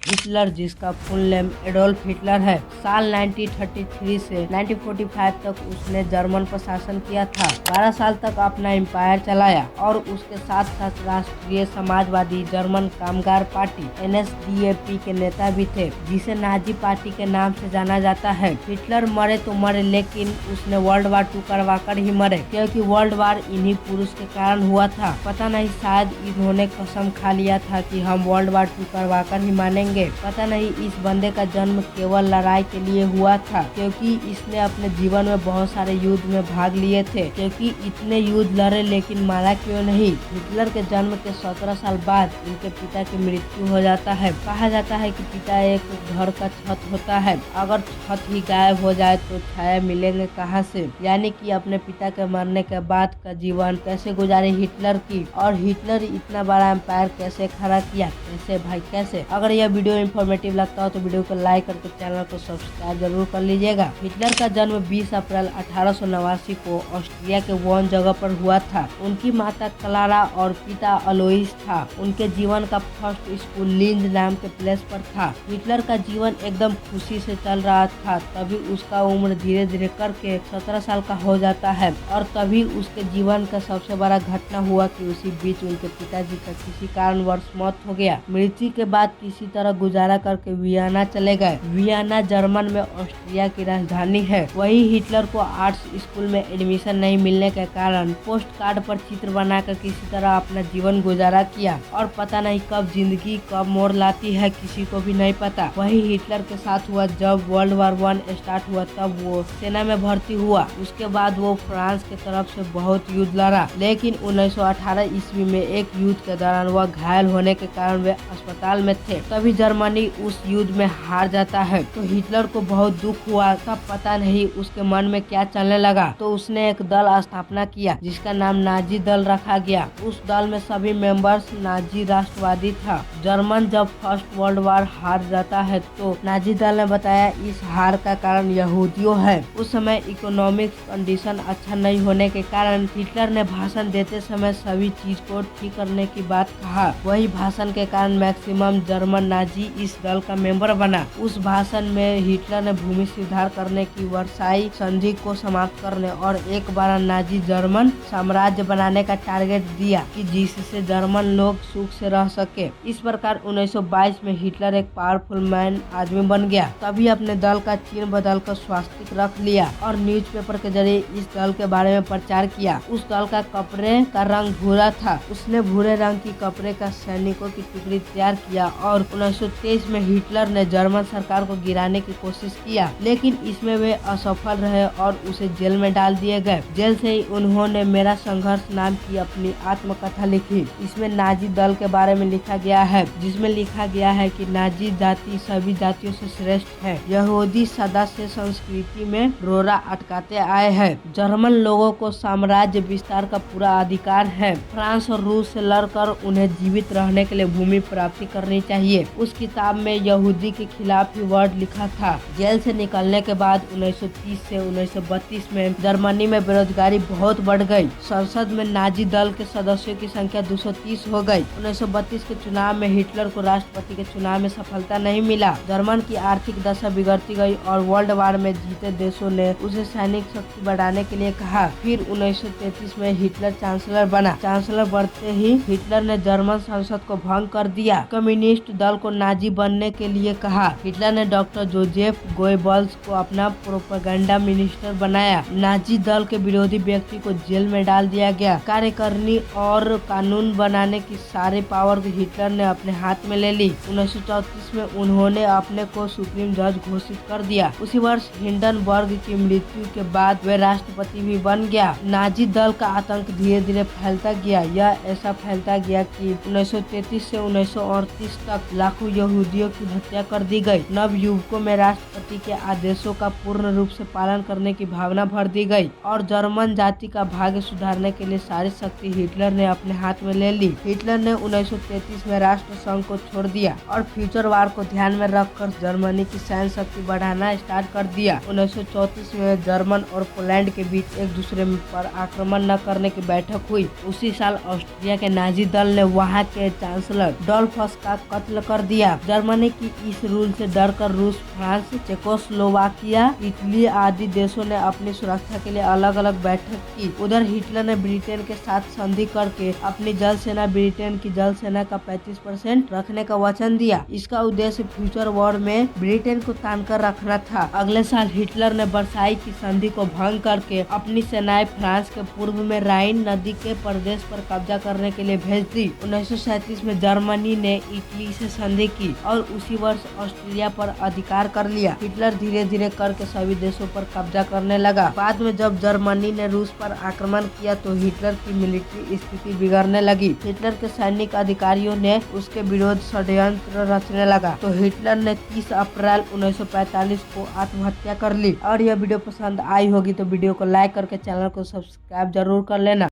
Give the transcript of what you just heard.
Hitler, जिसका full name Adolf Hitler है, साल 1933 से 1945 तक उसने जर्मन पर शासन किया था। 12 साल तक अपना एम्पायर चलाया और उसके साथ साथ राष्ट्रीय समाजवादी जर्मन कामगार पार्टी NSDAP के नेता भी थे, जिसे नाजी पार्टी के नाम से जाना जाता है। हिटलर मरे तो मरे, लेकिन उसने वर्ल्ड वार 2 करवाकर ही मरे, क्योंकि वर्ल्ड वार इन्हीं पुरुष के कारण हुआ था। पता नहीं, शायद इन्होंने कसम खा लिया था कि हम वर्ल्ड वार 2 करवाकर ही मानेंगे। पता नहीं, इस बंदे का जन्म केवल लड़ाई के लिए हुआ था, क्योंकि इसने अपने जीवन में बहुत सारे युद्ध में भाग लिए थे। क्योंकि इतने युद्ध लड़े लेकिन मारा क्यों नहीं। हिटलर के जन्म के 17 साल बाद इनके पिता की मृत्यु हो जाता है। कहा जाता है कि पिता एक घर का छत होता है, अगर छत ही गायब हो जाए तो छाया मिलेंगे कहाँ से। यानी कि अपने पिता के मरने के बाद का जीवन कैसे गुजारे हिटलर की, और हिटलर इतना बड़ा एम्पायर कैसे खड़ा किया, कैसे भाई कैसे। अगर यह वीडियो इंफॉर्मेटिव लगता हो तो वीडियो को लाइक करके चैनल को सब्सक्राइब जरूर कर लीजिएगा। हिटलर का जन्म 20 अप्रैल 1889 को ऑस्ट्रिया के वॉन जगह पर हुआ था। उनकी माता क्लारा और पिता अलोइस था। उनके जीवन का फर्स्ट स्कूल लिंज नाम के प्लेस पर था। हिटलर का जीवन एकदम खुशी से चल रहा था, तभी उसका उम्र धीरे धीरे करके 17 साल का हो जाता है, और तभी उसके जीवन का सबसे बड़ा घटना हुआ कि उसी बीच उनके पिताजी का किसी कारणवश मौत हो गया। मृत्यु के बाद किसी तरह गुजारा करके वियना चले गए। वियना जर्मन में ऑस्ट्रिया की राजधानी है। वही हिटलर को आर्ट्स स्कूल में एडमिशन नहीं मिलने के कारण पोस्ट कार्ड पर चित्र बनाकर किसी तरह अपना जीवन गुजारा किया, और पता नहीं कब जिंदगी कब मोड़ लाती है, किसी को भी नहीं पता। वही हिटलर के साथ हुआ जब वर्ल्ड वार 1 स्टार्ट हुआ, तब वो सेना में भर्ती हुआ। उसके बाद वो फ्रांस के तरफ से बहुत युद्ध लड़ा, लेकिन 1918 ईस्वी में एक युद्ध के दौरान वह घायल होने के कारण वे अस्पताल में थे। तभी जर्मनी उस युद्ध में हार जाता है, तो हिटलर को बहुत दुख हुआ। तब पता नहीं उसके मन में क्या चलने लगा, तो उसने एक दल स्थापना किया जिसका नाम नाजी दल रखा गया। उस दल में सभी मेंबर्स नाजी राष्ट्रवादी था। जर्मन जब फर्स्ट वर्ल्ड वार हार जाता है तो नाजी दल ने बताया इस हार का कारण यहूदियों है। उस समय इकोनॉमिक कंडीशन अच्छा नहीं होने के कारण हिटलर ने भाषण देते समय सभी चीज को ठीक करने की बात कहा। वही भाषण के कारण मैक्सिमम जर्मन नाजी इस दल का मेंबर बना। उस भाषण में हिटलर ने भूमि सुधार करने की वर्साई संधि को समाप्त करने और एक बार नाजी जर्मन साम्राज्य बनाने का टारगेट दिया कि जिससे जर्मन लोग सुख से रह सके। इस प्रकार 1922 में हिटलर एक पावरफुल मैन आदमी बन गया। तभी अपने दल का चिन्ह बदलकर स्वास्तिक रख लिया और न्यूज़पेपर के जरिए इस दल के बारे में प्रचार किया। उस दल का कपड़े का रंग भूरा था। उसने भूरे रंग की कपड़े का सैनिकों की टुकड़ी तैयार किया और 1923 में हिटलर ने जर्मन सरकार को गिराने की कोशिश किया, लेकिन इसमें वे असफल रहे और उसे जेल में डाल दिए गए। जेल से ही उन्होंने मेरा संघर्ष नाम की अपनी आत्मकथा लिखी। इसमें नाजी दल के बारे में लिखा गया है, जिसमें लिखा गया है कि नाजी जाति सभी जातियों से श्रेष्ठ है। यहूदी सदा से संस्कृति में रोरा अटकाते आए हैं। जर्मन लोगों को साम्राज्य विस्तार का पूरा अधिकार है। फ्रांस और रूस से लड़कर उन्हें जीवित रहने के लिए भूमि प्राप्ति करनी चाहिए। उस किताब में यहूदी के खिलाफ ही वर्ड लिखा था। जेल से निकलने के बाद 1930 से 1932 में जर्मनी में बेरोजगारी बहुत बढ़ गई। संसद में नाजी दल के सदस्यों की संख्या 230 हो गई। 1932 के चुनाव में हिटलर को राष्ट्रपति के चुनाव में सफलता नहीं मिला। जर्मन की आर्थिक दशा बिगड़ती गई और वर्ल्ड वार में जीते देशों ने उसे सैनिक शक्ति बढ़ाने के लिए कहा। फिर 1933 में हिटलर चांसलर बना। चांसलर बनते ही हिटलर ने जर्मन संसद को भंग कर दिया। कम्युनिस्ट दल को नाजी बनने के लिए कहा। हिटलर ने डॉक्टर जोजेफ गोएबल्स को अपना प्रोपेगेंडा मिनिस्टर बनाया। नाजी दल के विरोधी व्यक्ति को जेल में डाल दिया गया। कार्यकारिणी और कानून बनाने की सारी पावर हिटलर ने अपने हाथ में ले ली। 1934 में उन्होंने अपने को सुप्रीम जज घोषित कर दिया। उसी वर्ष हिंडनबर्ग की मृत्यु के बाद वे राष्ट्रपति भी बन गया। नाजी दल का आतंक धीरे धीरे फैलता गया। यह ऐसा फैलता गया कि 1933 से 1938 तक लाखों यहूदियों की हत्या कर दी गई। नव युवकों में राष्ट्रपति के आदेशों का पूर्ण रूप से पालन करने की भावना भर दी गई और जर्मन जाति का भाग्य सुधारने के लिए सारी शक्ति हिटलर ने अपने हाथ में ले ली। हिटलर ने 1933 में राष्ट्र संघ को छोड़ दिया और फ्यूचर वार को ध्यान में रखकर जर्मनी की सैन्य शक्ति बढ़ाना स्टार्ट कर दिया। 1934 में जर्मन और पोलैंड के बीच एक दूसरे पर आक्रमण न करने की बैठक हुई। उसी साल ऑस्ट्रिया के नाजी दल ने वहां के चांसलर डॉल्फस का कत्ल कर दिया। दिया। जर्मनी की इस रूल से डरकर रूस, फ्रांस, चेकोस्लोवाकिया, इटली आदि देशों ने अपनी सुरक्षा के लिए अलग अलग बैठक की। उधर हिटलर ने ब्रिटेन के साथ संधि करके अपनी जल सेना ब्रिटेन की जल सेना का 35% रखने का वचन दिया। इसका उद्देश्य फ्यूचर वॉर में ब्रिटेन को तानकर रखना था। अगले साल हिटलर ने वर्साई की संधि को भंग करके अपनी सेनाएं फ्रांस के पूर्व में राइन नदी के प्रदेश पर कब्जा करने के लिए भेज दी। 1937 में जर्मनी ने इटली से संधि की और उसी वर्ष ऑस्ट्रिया पर अधिकार कर लिया। हिटलर धीरे धीरे करके सभी देशों पर कब्जा करने लगा। बाद में जब जर्मनी ने रूस पर आक्रमण किया तो हिटलर की मिलिट्री स्थिति बिगड़ने लगी। हिटलर के सैनिक अधिकारियों ने उसके विरोध षड्यंत्र रचने लगा तो हिटलर ने 30 अप्रैल 1945 को आत्महत्या कर ली। और यह वीडियो पसंद आई होगी तो वीडियो को लाइक करके चैनल को सब्सक्राइब जरूर कर लेना।